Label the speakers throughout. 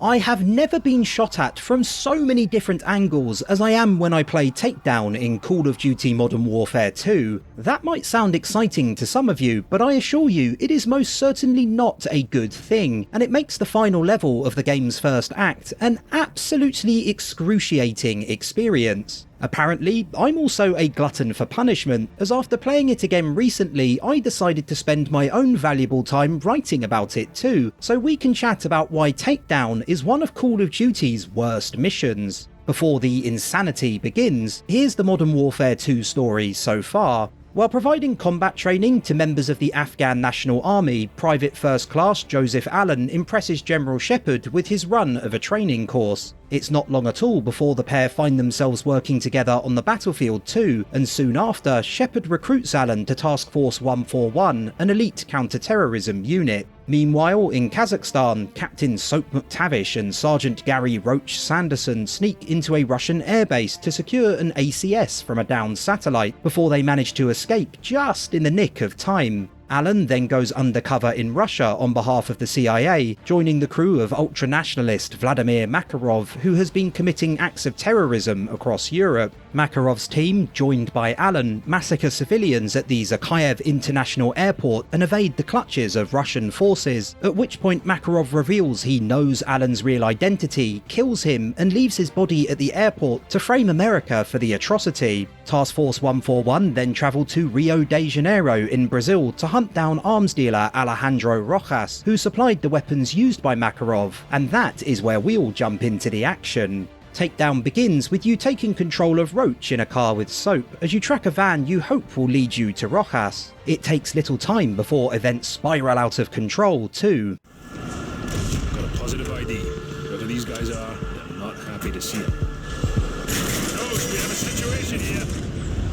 Speaker 1: I have never been shot at from so many different angles as I am when I play Takedown in Call of Duty Modern Warfare 2. That might sound exciting to some of you, but I assure you it is most certainly not a good thing, and it makes the final level of the game's first act an absolutely excruciating experience. Apparently, I'm also a glutton for punishment, as after playing it again recently, I decided to spend my own valuable time writing about it too, so we can chat about why Takedown is one of Call of Duty's worst missions. Before the insanity begins, here's the Modern Warfare 2 story so far. While providing combat training to members of the Afghan National Army, Private First Class Joseph Allen impresses General Shepard with his run of a training course. It's not long at all before the pair find themselves working together on the battlefield too, and soon after, Shepard recruits Allen to Task Force 141, an elite counter-terrorism unit. Meanwhile, in Kazakhstan, Captain Soap McTavish and Sergeant Gary Roach Sanderson sneak into a Russian airbase to secure an ACS from a downed satellite before they manage to escape just in the nick of time. Allen then goes undercover in Russia on behalf of the CIA, joining the crew of ultranationalist Vladimir Makarov, who has been committing acts of terrorism across Europe. Makarov's team, joined by Allen, massacre civilians at the Zakhaev International Airport and evade the clutches of Russian forces, at which point Makarov reveals he knows Allen's real identity, kills him, and leaves his body at the airport to frame America for the atrocity. Task Force 141 then travelled to Rio de Janeiro in Brazil to hunt down arms dealer Alejandro Rojas, who supplied the weapons used by Makarov, and that is where we'll jump into the action. Takedown begins with you taking control of Roach in a car with Soap as you track a van you hope will lead you to Rojas. It takes little time before events spiral out of control too.
Speaker 2: Got a positive ID. Whoever these guys are, I'm not happy to see them. Knows we have a situation here.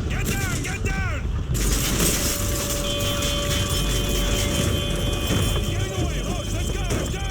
Speaker 2: Get down! Get down! Getting away, Roach! Let's go! Let's go!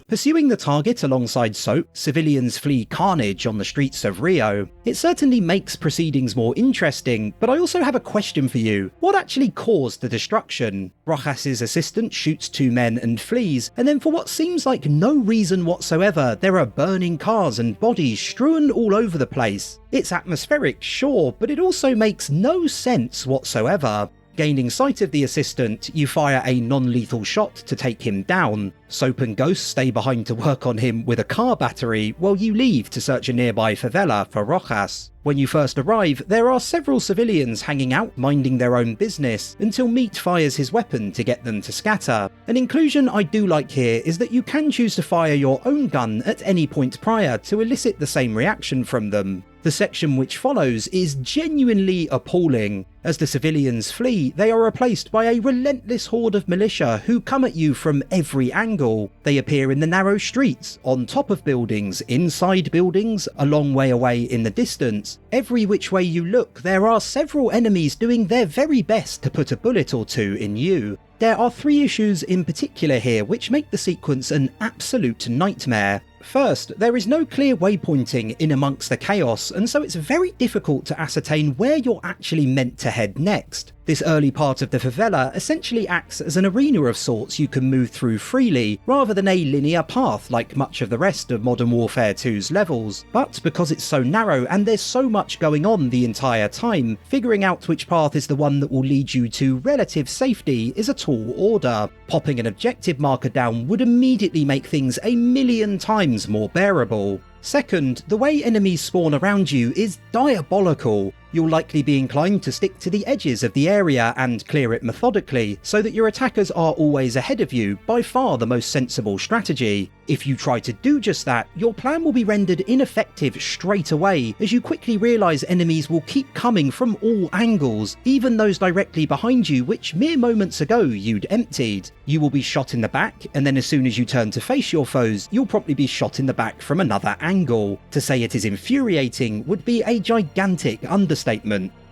Speaker 1: Pursuing the target alongside Soap, civilians flee carnage on the streets of Rio. It certainly makes proceedings more interesting, but I also have a question for you. What actually caused the destruction? Rojas' assistant shoots 2 men and flees, and then for what seems like no reason whatsoever, there are burning cars and bodies strewn all over the place. It's atmospheric, sure, but it also makes no sense whatsoever. Gaining sight of the assistant, you fire a non-lethal shot to take him down. Soap and Ghost stay behind to work on him with a car battery, while you leave to search a nearby favela for Rojas. When you first arrive, there are several civilians hanging out minding their own business, until Meat fires his weapon to get them to scatter. An inclusion I do like here is that you can choose to fire your own gun at any point prior to elicit the same reaction from them. The section which follows is genuinely appalling. As the civilians flee, they are replaced by a relentless horde of militia who come at you from every angle. They appear in the narrow streets, on top of buildings, inside buildings, a long way away in the distance. Every which way you look, there are several enemies doing their very best to put a bullet or two in you. There are 3 issues in particular here which make the sequence an absolute nightmare. First, there is no clear waypointing in amongst the chaos, and so it's very difficult to ascertain where you're actually meant to head next. This early part of the favela essentially acts as an arena of sorts you can move through freely, rather than a linear path like much of the rest of Modern Warfare 2's levels. But because it's so narrow and there's so much going on the entire time, figuring out which path is the one that will lead you to relative safety is a tall order. Popping an objective marker down would immediately make things a million times more bearable. Second, the way enemies spawn around you is diabolical. You'll likely be inclined to stick to the edges of the area and clear it methodically, so that your attackers are always ahead of you, by far the most sensible strategy. If you try to do just that, your plan will be rendered ineffective straight away, as you quickly realise enemies will keep coming from all angles, even those directly behind you which mere moments ago you'd emptied. You will be shot in the back, and then as soon as you turn to face your foes, you'll probably be shot in the back from another angle. To say it is infuriating would be a gigantic understatement.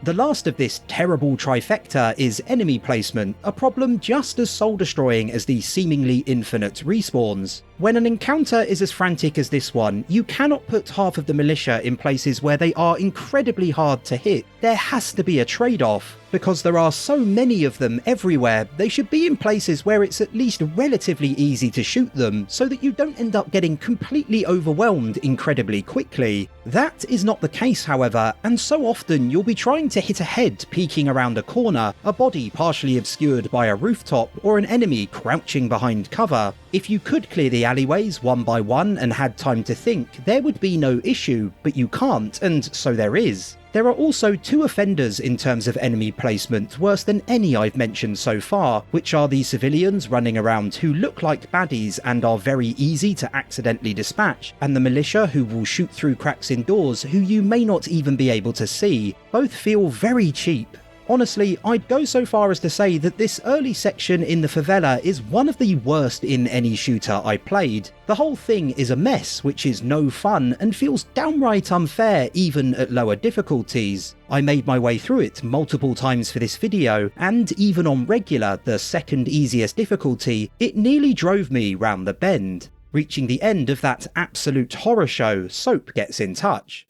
Speaker 1: The last of this terrible trifecta is enemy placement, a problem just as soul-destroying as the seemingly infinite respawns. When an encounter is as frantic as this one, you cannot put half of the militia in places where they are incredibly hard to hit. There has to be a trade-off. Because there are so many of them everywhere, they should be in places where it's at least relatively easy to shoot them so that you don't end up getting completely overwhelmed incredibly quickly. That is not the case, however, and so often you'll be trying to hit a head peeking around a corner, a body partially obscured by a rooftop, or an enemy crouching behind cover. If you could clear the alleyways one by one and had time to think, there would be no issue, but you can't, and so there is. There are also two offenders in terms of enemy placement worse than any I've mentioned so far, which are the civilians running around who look like baddies and are very easy to accidentally dispatch, and the militia who will shoot through cracks in doors who you may not even be able to see. Both feel very cheap. Honestly, I'd go so far as to say that this early section in the favela is one of the worst in any shooter I played. The whole thing is a mess, which is no fun and feels downright unfair even at lower difficulties. I made my way through it multiple times for this video, and even on regular, the second easiest difficulty, it nearly drove me round the bend. Reaching the end of that absolute horror show, Soap gets in touch.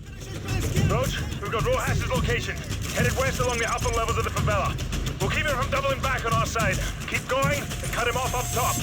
Speaker 2: Roach, we've got Rojas's location. Headed west along the upper levels of the favela. We'll keep him from doubling back on our side. Keep going and cut him off up top.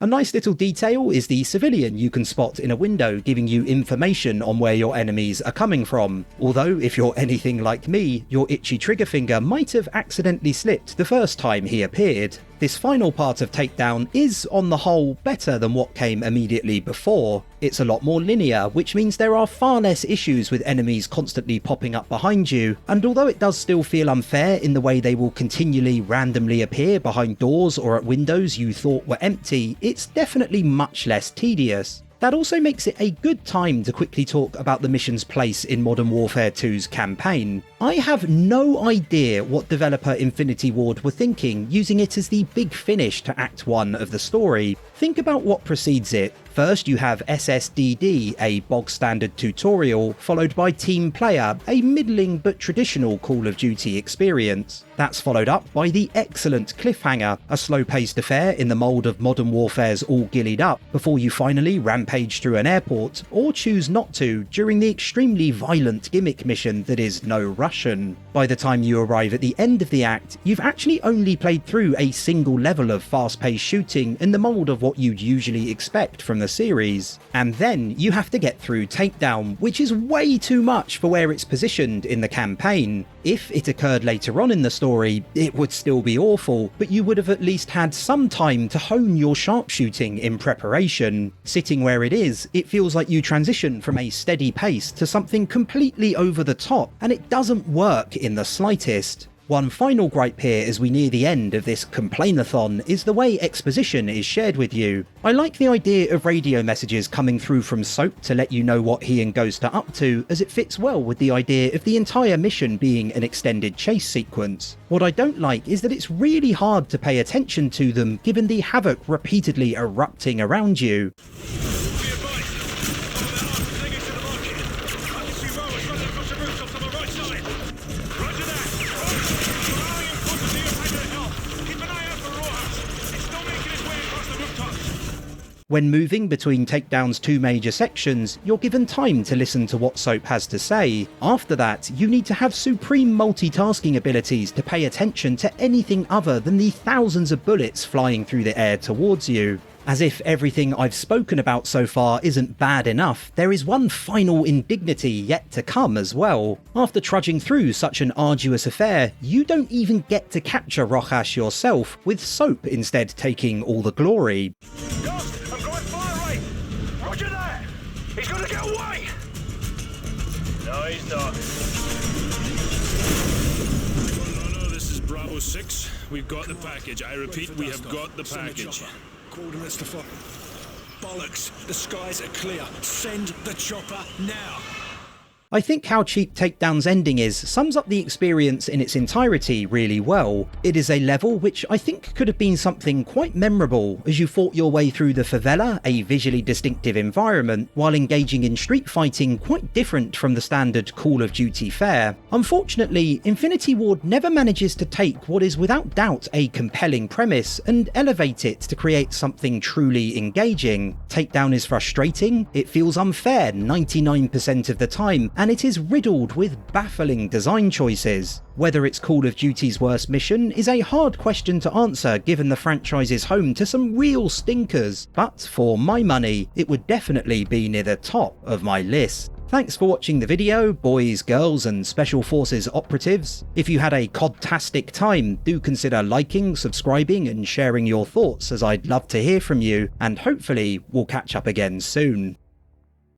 Speaker 1: A nice little detail is the civilian you can spot in a window giving you information on where your enemies are coming from. Although, if you're anything like me, your itchy trigger finger might have accidentally slipped the first time he appeared. This final part of Takedown is, on the whole, better than what came immediately before. It's a lot more linear, which means there are far less issues with enemies constantly popping up behind you, and although it does still feel unfair in the way they will continually randomly appear behind doors or at windows you thought were empty, it's definitely much less tedious. That also makes it a good time to quickly talk about the mission's place in Modern Warfare 2's campaign. I have no idea what developer Infinity Ward were thinking using it as the big finish to Act 1 of the story. Think about what precedes it. First you have SSDD, a bog standard tutorial, followed by Team Player, a middling but traditional Call of Duty experience. That's followed up by the excellent Cliffhanger, a slow-paced affair in the mould of Modern Warfare's All Gillied Up, before you finally rampage through an airport, or choose not to, during the extremely violent gimmick mission that is No Russian. By the time you arrive at the end of the act, you've actually only played through a single level of fast-paced shooting in the mould of what you'd usually expect from the series. And then you have to get through Takedown, which is way too much for where it's positioned in the campaign. If it occurred later on in the story, it would still be awful, but you would have at least had some time to hone your sharpshooting in preparation. Sitting where it is, it feels like you transition from a steady pace to something completely over the top, and it doesn't work in the slightest. One final gripe here as we near the end of this complainathon is the way exposition is shared with you. I like the idea of radio messages coming through from Soap to let you know what he and Ghost are up to, as it fits well with the idea of the entire mission being an extended chase sequence. What I don't like is that it's really hard to pay attention to them given the havoc repeatedly erupting around you. When moving between Takedown's two major sections, you're given time to listen to what Soap has to say. After that, you need to have supreme multitasking abilities to pay attention to anything other than the thousands of bullets flying through the air towards you. As if everything I've spoken about so far isn't bad enough, there is one final indignity yet to come as well. After trudging through such an arduous affair, you don't even get to capture Rojas yourself, with Soap instead taking all the glory.
Speaker 2: He's gonna get away! No, he's not. No, this is Bravo 6. We've got the package. I repeat, we have got the package.
Speaker 3: Coordinates to follow. Bollocks! The skies are clear. Send the chopper now!
Speaker 1: I think how cheap Takedown's ending is sums up the experience in its entirety really well. It is a level which I think could have been something quite memorable as you fought your way through the favela, a visually distinctive environment, while engaging in street fighting quite different from the standard Call of Duty fare. Unfortunately, Infinity Ward never manages to take what is without doubt a compelling premise and elevate it to create something truly engaging. Takedown is frustrating, it feels unfair 99% of the time, and it is riddled with baffling design choices. Whether it's Call of Duty's worst mission is a hard question to answer given the franchise is home to some real stinkers, but for my money, it would definitely be near the top of my list. Thanks for watching the video, boys, girls and Special Forces operatives. If you had a codtastic time, do consider liking, subscribing and sharing your thoughts, as I'd love to hear from you, and hopefully we'll catch up again soon.